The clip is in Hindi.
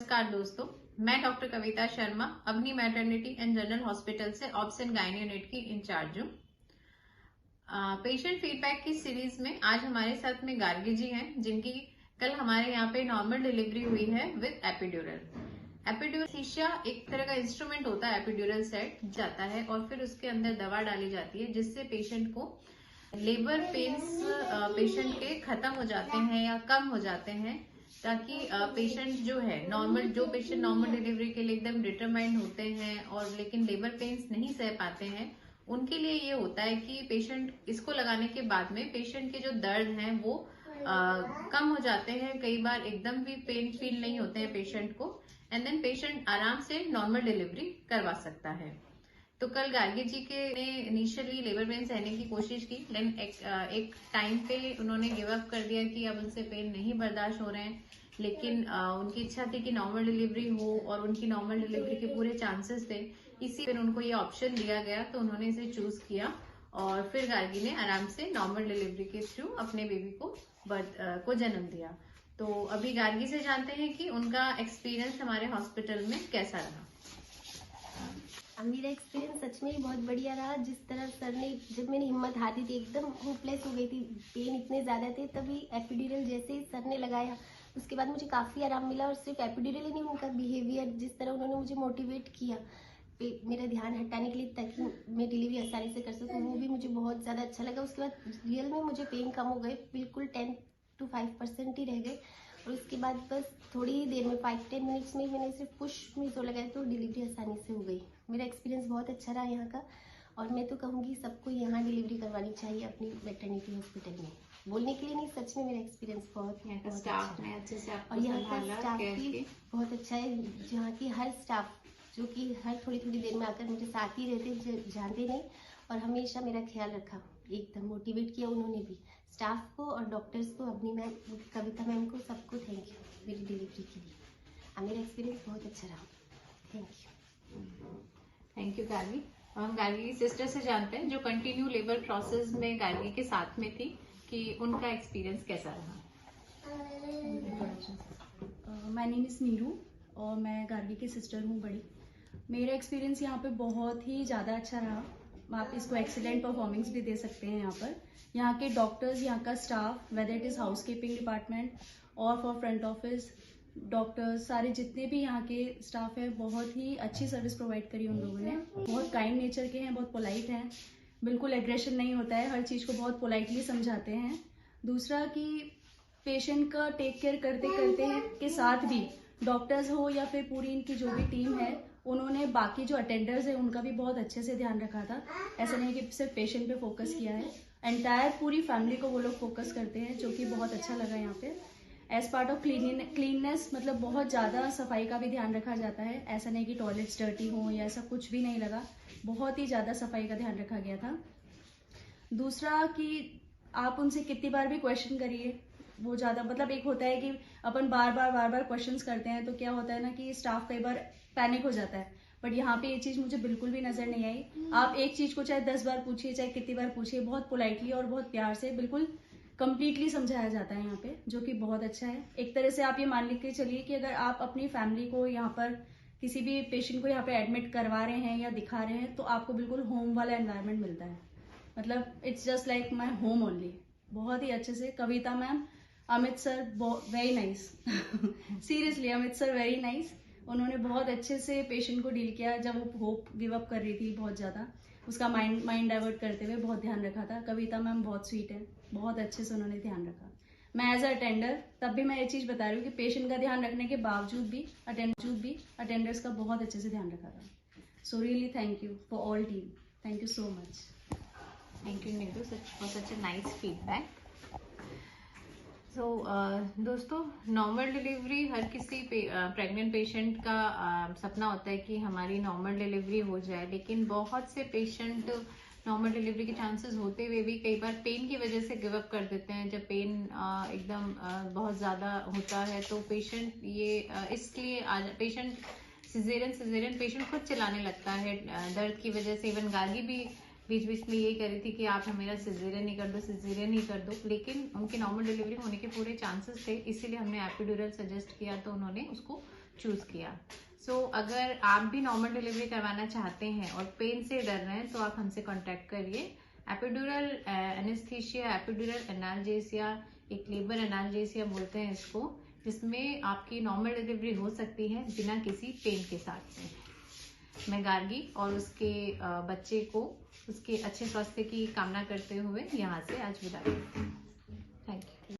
नमस्कार दोस्तों, मैं doctor Kavita Sharma Avani maternity and general hospital से ऑब्स एंड गायनी यूनिट की इंचार्ज हूँ। पेशेंट फीडबैक की सीरीज में आज हमारे साथ में गार्गी जी हैं, जिनकी कल हमारे यहाँ पे नॉर्मल डिलीवरी हुई है विद एपिड्यूरल। एपिड्यूरल एक तरह का इंस्ट्रूमेंट होता है, एपिड्यूरल सेट जाता है और फिर उसके अंदर दवा डाली जाती है, जिससे पेशेंट को लेबर पेन्स पेशेंट के खत्म हो जाते हैं या कम हो जाते हैं, ताकि पेशेंट जो है जो पेशेंट नॉर्मल डिलीवरी के लिए एकदम डिटरमाइंड होते हैं और लेकिन लेबर पेन्स नहीं सह पाते हैं, उनके लिए ये होता है कि पेशेंट इसको लगाने के बाद में पेशेंट के जो दर्द हैं वो कम हो जाते हैं। कई बार एकदम भी पेन फील नहीं होते हैं पेशेंट को, एंड देन पेशेंट आराम से नॉर्मल डिलीवरी करवा सकता है। तो कल गार्गी जी के ने इनिशियली लेबर पेन सहने की कोशिश की, लेकिन एक टाइम पे उन्होंने गिव अप कर दिया कि अब उनसे पेन नहीं बर्दाश्त हो रहे हैं। लेकिन उनकी इच्छा थी कि नॉर्मल डिलीवरी हो और उनकी नॉर्मल डिलीवरी के पूरे चांसेस थे, इसी फिर उनको ये ऑप्शन दिया गया तो उन्होंने इसे चूज किया और फिर गार्गी ने आराम से नॉर्मल डिलीवरी के थ्रू अपने बेबी को जन्म दिया। तो अभी गार्गी से जानते हैं कि उनका एक्सपीरियंस हमारे हॉस्पिटल में कैसा रहा। मेरा एक्सपीरियंस सच में ही बहुत बढ़िया रहा। जिस तरह सर ने, जब मैंने हिम्मत हारी थी, एकदम होपलेस हो गई थी, पेन इतने ज़्यादा थे, तभी एपिड्यूरल जैसे ही सर ने लगाया उसके बाद मुझे काफ़ी आराम मिला। और सिर्फ एपिड्यूरल ही नहीं, उनका बिहेवियर, जिस तरह उन्होंने मुझे मोटिवेट किया मेरा ध्यान हटाने के लिए ताकि मैं डिलीवरी आसानी से कर सकूँ, वो भी मुझे बहुत ज़्यादा अच्छा लगा। उसके बाद रियल में मुझे पेन कम हो गए, बिल्कुल 10 to 5% ही रह गए। और उसके बाद बस थोड़ी ही देर में 5-10 मिनट्स में मैंने सिर्फ पुश में तो लगाया तो डिलीवरी आसानी से हो गई। मेरा एक्सपीरियंस बहुत अच्छा रहा यहाँ का, और मैं तो कहूँगी सबको यहाँ डिलीवरी करवानी चाहिए अपनी मैटरनिटी हॉस्पिटल में। बोलने के लिए नहीं, सच में मेरा एक्सपीरियंस बहुत स्टाफ ने अच्छे से और यहाँ का स्टाफ भी बहुत अच्छा है। यहाँ की हर स्टाफ जो कि हर थोड़ी थोड़ी देर में आकर मुझे साथ ही रहते, जानते नहीं, और हमेशा मेरा ख्याल रखा, एकदम मोटिवेट किया उन्होंने भी स्टाफ को और डॉक्टर्स को, अपनी मैम कविता मैम को, सबको थैंक यू मेरी डिलीवरी के लिए। मेरा एक्सपीरियंस बहुत अच्छा रहा। Thank you Gargi. हम गार्गी की सिस्टर से जानते हैं जो कंटिन्यू लेबर प्रोसेस में गार्गी के साथ में थी, कि उनका एक्सपीरियंस कैसा रहा। माय नेम इज़ नीरू और मैं गार्गी की सिस्टर हूँ बड़ी। मेरा एक्सपीरियंस यहाँ पे बहुत ही ज़्यादा अच्छा रहा। आप इसको एक्सीलेंट परफॉर्मेंस भी दे सकते हैं। यहाँ के डॉक्टर्स, यहाँ का staff, whether it is house keeping department और फॉर फ्रंट ऑफिस डॉक्टर्स, सारे जितने भी यहाँ के स्टाफ है, बहुत ही अच्छी सर्विस प्रोवाइड करी उन लोगों ने। बहुत काइंड नेचर के हैं, बहुत पोलाइट हैं, बिल्कुल एग्रेशन नहीं होता है, हर चीज़ को बहुत पोलाइटली समझाते हैं। दूसरा कि पेशेंट का टेक केयर करते करते के साथ भी डॉक्टर्स हो या फिर पूरी इनकी जो भी टीम है, उन्होंने बाकी जो अटेंडर्स है उनका भी बहुत अच्छे से ध्यान रखा था। ऐसा नहीं कि सिर्फ पेशेंट पे फोकस किया है, एंटायर पूरी फैमिली को वो लोग फोकस करते हैं, जो कि बहुत अच्छा लगा यहाँ पे। एज पार्ट ऑफ क्लीननेस, मतलब बहुत ज़्यादा सफाई का भी ध्यान रखा जाता है। ऐसा नहीं कि टॉयलेट्स डर्टी हो या ऐसा कुछ भी नहीं लगा, बहुत ही ज़्यादा सफाई का ध्यान रखा गया था। दूसरा कि आप उनसे कितनी बार भी क्वेश्चन करिए, वो ज़्यादा, मतलब एक होता है कि अपन बार बार क्वेश्चंस करते हैं तो क्या होता है ना कि स्टाफ कई बार पैनिक हो जाता है, बट यहाँ पे ये चीज़ मुझे बिल्कुल भी नज़र नहीं आई। आप एक चीज़ को चाहे 10 बार पूछिए, चाहे कितनी बार पूछिए, बहुत पोलाइटली और बहुत प्यार से बिल्कुल कंप्लीटली समझाया जाता है यहाँ पे, जो कि बहुत अच्छा है। एक तरह से आप ये मान के चलिए कि अगर आप अपनी फैमिली को यहाँ पर किसी भी पेशेंट को यहाँ पे एडमिट करवा रहे हैं या दिखा रहे हैं, तो आपको बिल्कुल होम वाला एनवायरनमेंट मिलता है। मतलब it's just like my home only. बहुत ही अच्छे से Kavita ma'am, Amit sir very nice seriously Amit sir very nice. उन्होंने बहुत अच्छे से पेशेंट को डील किया। जब वो होप गिव अप कर रही थी बहुत ज़्यादा, उसका माइंड डाइवर्ट करते हुए बहुत ध्यान रखा था। कविता मैम बहुत स्वीट है, बहुत अच्छे से उन्होंने ध्यान रखा। मैं एज अ अटेंडर तब भी मैं ये चीज़ बता रही हूँ कि पेशेंट का ध्यान रखने के बावजूद भी अटेंडर्स का बहुत अच्छे से ध्यान रखा था। So really thank you for all team, thank you so much. Thank you Neeru for such a nice feedback. तो दोस्तों, नॉर्मल डिलीवरी हर किसी प्रेग्नेंट पेशेंट का सपना होता है कि हमारी नॉर्मल डिलीवरी हो जाए, लेकिन बहुत से पेशेंट नॉर्मल डिलीवरी के चांसेस होते हुए भी कई बार पेन की वजह से गिव अप कर देते हैं। जब पेन एकदम बहुत ज़्यादा होता है तो पेशेंट इसलिए पेशेंट सिजेरियन पेशेंट खुद चिल्लाने लगता है दर्द की वजह से। इवन गार्गी भी बीच बीच में यही कह रही थी कि आप मेरा सिजेरियन ही कर दो, लेकिन उनकी नॉर्मल डिलीवरी होने के पूरे चांसेस थे, इसीलिए हमने एपिड्यूरल सजेस्ट किया तो उन्होंने उसको चूज किया। सो अगर आप भी नॉर्मल डिलीवरी करवाना चाहते हैं और पेन से डर रहे हैं तो आप हमसे कांटेक्ट करिए। एपिड्यूरल एनेस्थीसिया, एपिड्यूरल एनाल्जेसिया, एक लेबर एनाल्जेसिया बोलते हैं इसको, जिसमें आपकी नॉर्मल डिलीवरी हो सकती है बिना किसी पेन के साथ में। मैं गार्गी और उसके बच्चे को उसके अच्छे स्वास्थ्य की कामना करते हुए यहाँ से आज विदा करती हूँ।